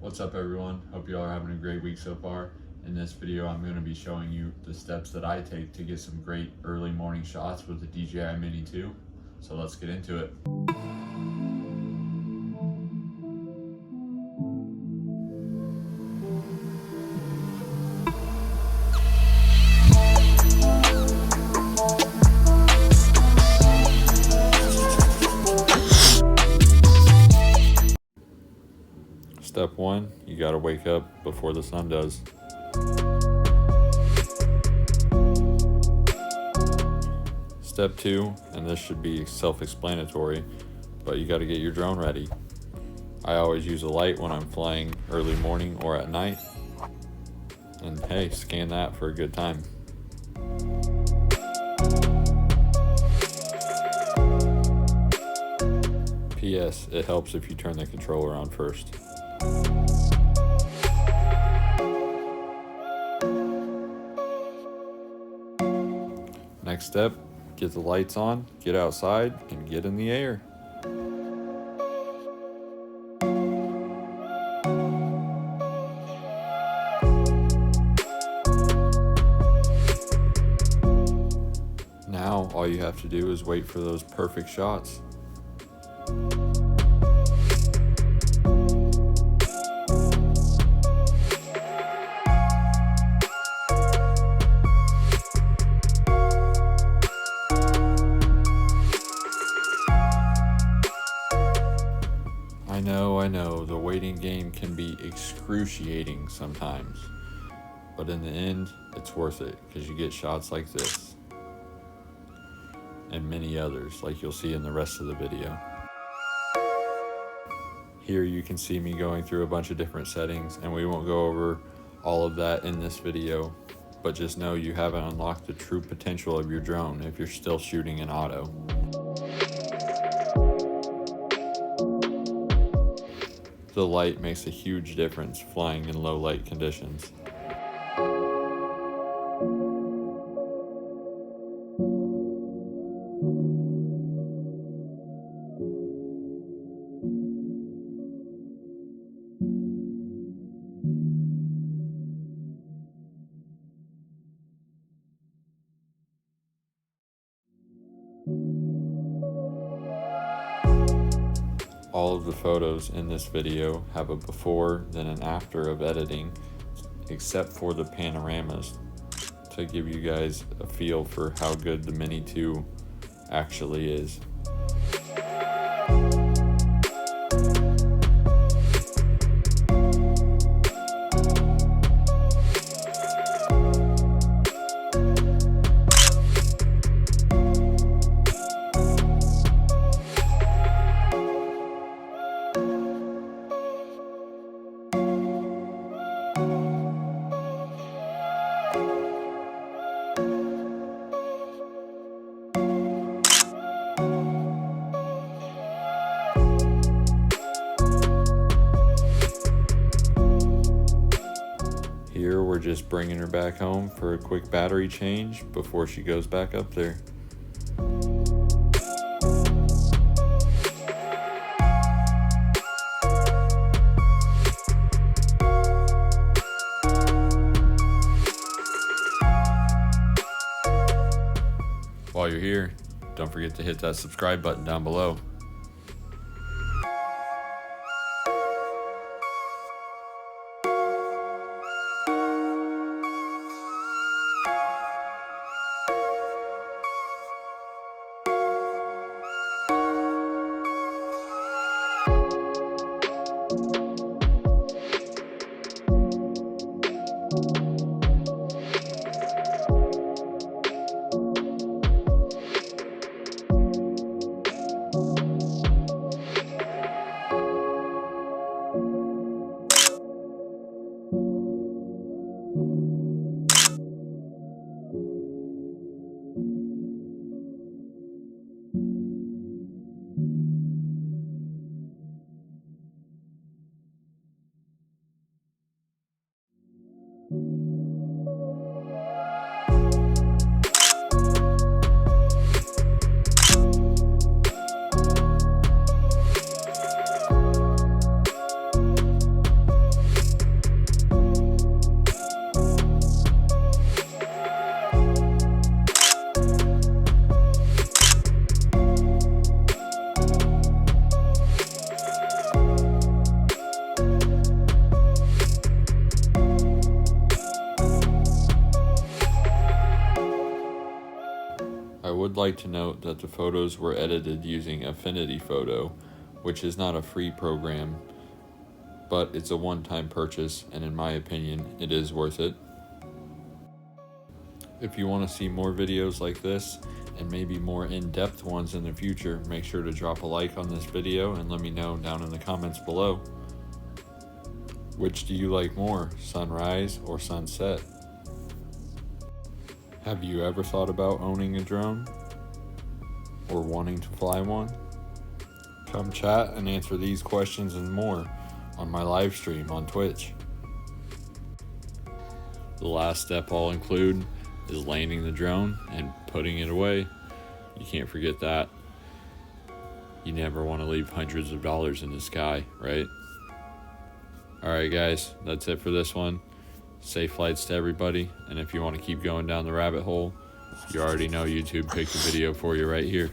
What's up everyone? Hope you all are having a great week so far. In this video I'm going to be showing you the steps that I take to get some great early morning shots with the DJI Mini 2. So let's get into it. Step 1, you gotta wake up before the sun does. Step 2, and this should be self-explanatory, but you gotta get your drone ready. I always use a light when I'm flying early morning or at night. And hey, scan that for a good time. P.S. It helps if you turn the controller on first. Next step, get the lights on, get outside, and get in the air. Now, all you have to do is wait for those perfect shots. I know, the waiting game can be excruciating sometimes, but in the end, it's worth it because you get shots like this and many others like you'll see in the rest of the video. Here you can see me going through a bunch of different settings, and we won't go over all of that in this video, but just know you haven't unlocked the true potential of your drone if you're still shooting in auto. The light makes a huge difference flying in low light conditions. All of the photos in this video have a before then an after of editing, except for the panoramas, to give you guys a feel for how good the Mini 2 actually is. Here we're just bringing her back home for a quick battery change before she goes back up there. While you're here, don't forget to hit that subscribe button down below. would like to note that the photos were edited using Affinity Photo, which is not a free program, but it's a one-time purchase, and in my opinion, it is worth it. If you want to see more videos like this, and maybe more in-depth ones in the future, make sure to drop a like on this video and let me know down in the comments below. Which do you like more, sunrise or sunset? Have you ever thought about owning a drone? Or wanting to fly one? Come chat and answer these questions and more on my live stream on Twitch. The last step I'll include is landing the drone and putting it away. You can't forget that. You never want to leave hundreds of dollars in the sky, right? Alright guys, that's it for this one. Safe flights to everybody, and if you want to keep going down the rabbit hole, you already know YouTube picked a video for you right here.